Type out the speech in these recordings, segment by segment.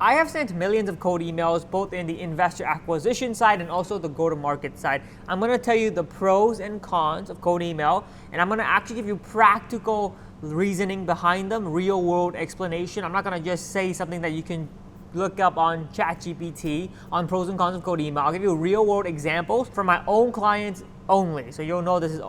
I have sent millions of cold emails, both in the investor acquisition side and also the go-to-market side. I'm gonna tell you the pros and cons of cold email, and I'm gonna actually give you practical reasoning behind them, real world explanation. I'm not gonna just say something that you can look up on ChatGPT on pros and cons of cold email. I'll give you real world examples from my own clients only, so you'll know this is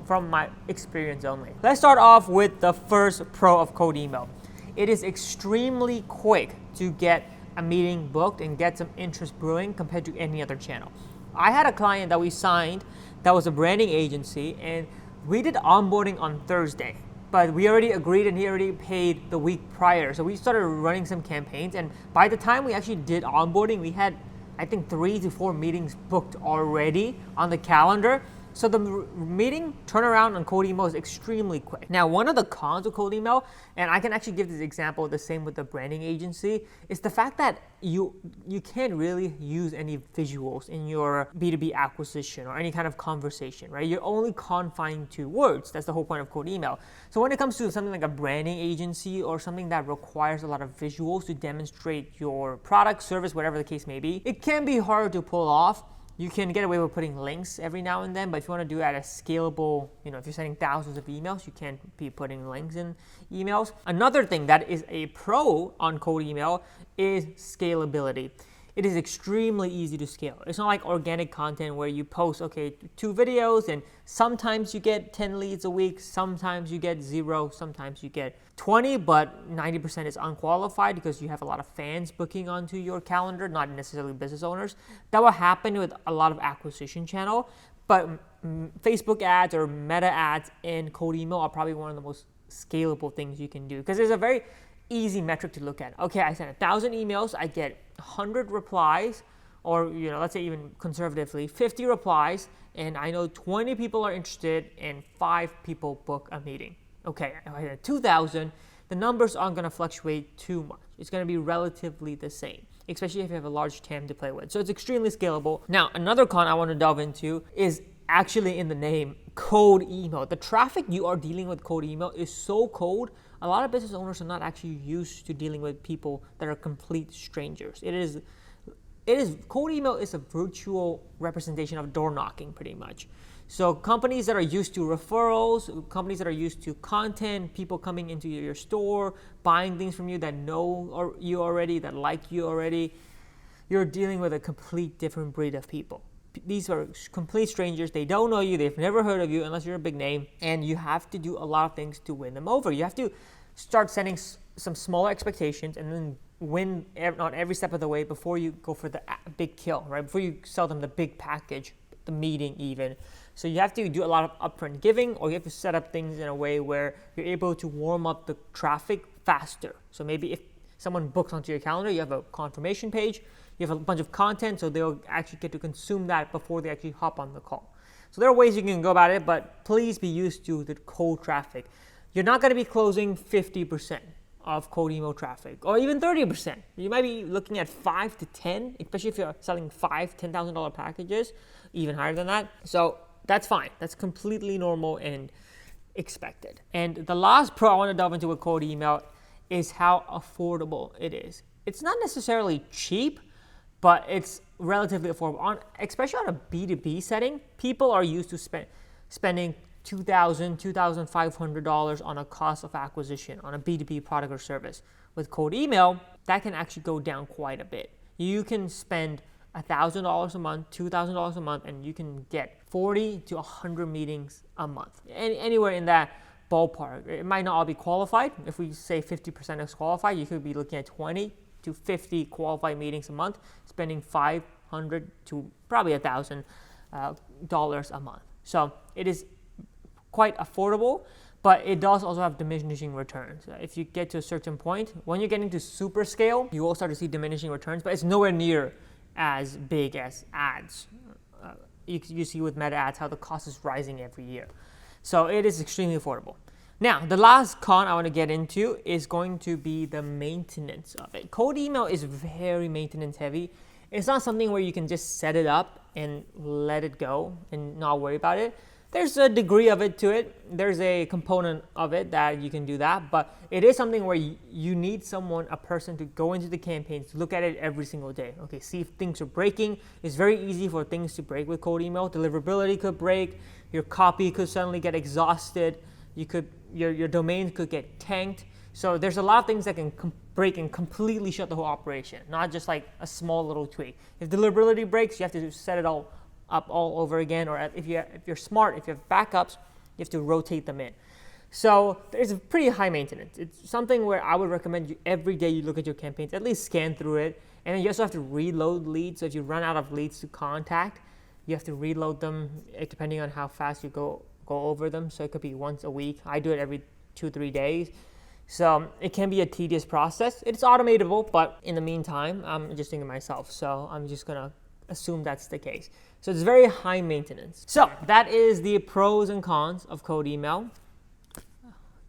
from my experience only. Let's start off with the first pro of cold email. It is extremely quick to get a meeting booked and get some interest brewing compared to any other channel. I had a client that we signed that was a branding agency, and we did onboarding on Thursday, but we already agreed and he already paid the week prior. So we started running some campaigns, and by the time we actually did onboarding, we had, I think, 3 to 4 meetings booked already on the calendar. So the meeting turnaround on cold email is extremely quick. Now, one of the cons of cold email, and I can actually give this example the same with the branding agency, is the fact that you can't really use any visuals in your B2B acquisition or any kind of conversation, right? You're only confined to words. That's the whole point of cold email. So when it comes to something like a branding agency or something that requires a lot of visuals to demonstrate your product, service, whatever the case may be, it can be hard to pull off. You can get away with putting links every now and then, but if you want to do it at a scalable, if you're sending thousands of emails, you can't be putting links in emails. Another thing that is a pro on cold email is scalability. It is extremely easy to scale. It's not like organic content where you post, 2 videos and sometimes you get 10 leads a week, sometimes you get 0, sometimes you get 20, but 90% is unqualified because you have a lot of fans booking onto your calendar, not necessarily business owners. That will happen with a lot of acquisition channel, but Facebook ads or meta ads and cold email are probably one of the most scalable things you can do because there's a very easy metric to look at. Okay, I sent 1,000 emails, I get 100 replies, or let's say even conservatively 50 replies, and I know 20 people are interested and 5 people book a meeting. Okay, if I had 2,000, the numbers aren't going to fluctuate too much. It's going to be relatively the same, especially if you have a large TAM to play with. So it's extremely scalable. Now, another con I want to delve into is actually in the name, cold email. The traffic you are dealing with cold email is so cold. A lot of business owners are not actually used to dealing with people that are complete strangers. It is cold email is a virtual representation of door knocking pretty much. So companies that are used to referrals, companies that are used to content, people coming into your store, buying things from you that know you already, that like you already, you're dealing with a complete different breed of people. These are complete strangers. They don't know you. They've never heard of you unless you're a big name. And you have to do a lot of things to win them over. You have to start setting some smaller expectations and then win on every step of the way before you go for the big kill, right? Before you sell them the big package, the meeting even. So you have to do a lot of upfront giving, or you have to set up things in a way where you're able to warm up the traffic faster. So maybe if someone books onto your calendar, you have a confirmation page, you have a bunch of content, so they'll actually get to consume that before they actually hop on the call. So there are ways you can go about it, but please be used to the cold traffic. You're not going to be closing 50% of cold email traffic, or even 30%. You might be looking at 5 to 10, especially if you're selling $10,000 packages, even higher than that. So that's fine. That's completely normal and expected. And the last pro I want to delve into with cold email is how affordable it is. It's not necessarily cheap, but it's relatively affordable. Especially on a B2B setting, people are used to spending $2,000, $2,500 on a cost of acquisition on a B2B product or service. With cold email, that can actually go down quite a bit. You can spend $1,000 a month, $2,000 a month, and you can get 40 to 100 meetings a month. Anywhere in that ballpark. It might not all be qualified. If we say 50% is qualified, you could be looking at 20 to 50 qualified meetings a month, spending $500 to probably $1,000 a month. So it is quite affordable, but it does also have diminishing returns. If you get to a certain point, when you're getting to super scale, you will start to see diminishing returns, but it's nowhere near as big as ads. You see with meta ads how the cost is rising every year. So it is extremely affordable. Now, the last con I want to get into is going to be the maintenance of it. Cold email is very maintenance heavy. It's not something where you can just set it up and let it go and not worry about it. There's a degree of it to it. There's a component of it that you can do that, but it is something where you need someone, a person, to go into the campaigns, look at it every single day. Okay, see if things are breaking. It's very easy for things to break with cold email. Deliverability could break. Your copy could suddenly get exhausted. Your domain could get tanked. So there's a lot of things that can break and completely shut the whole operation, not just like a small little tweak. If deliverability breaks, you have to set it all up all over again, or if you're smart, if you have backups, you have to rotate them in. So there's a pretty high maintenance. It's something where I would recommend you every day you look at your campaigns, at least scan through it, and then you also have to reload leads. So if you run out of leads to contact, you have to reload them depending on how fast you go over them. So it could be once a week. I do it every 2-3 days. So it can be a tedious process. It's automatable, but in the meantime, I'm adjusting it myself. So I'm just gonna assume that's the case. So it's very high maintenance. So that is the pros and cons of cold email.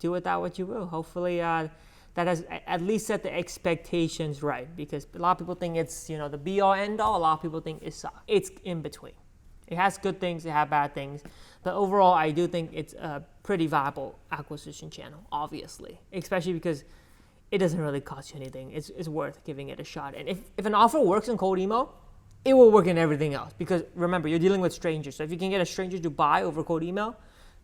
Do with that what you will. Hopefully that has at least set the expectations right, because a lot of people think it's the be all end all. A lot of people think it's in between. It has good things, it has bad things, but overall I do think it's a pretty viable acquisition channel, obviously, especially because it doesn't really cost you anything. It's worth giving it a shot. And if an offer works in cold email, it will work in everything else, because remember, you're dealing with strangers. So if you can get a stranger to buy over cold email,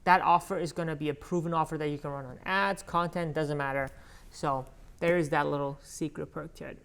that offer is going to be a proven offer that you can run on ads, content, doesn't matter. So there is that little secret perk to it.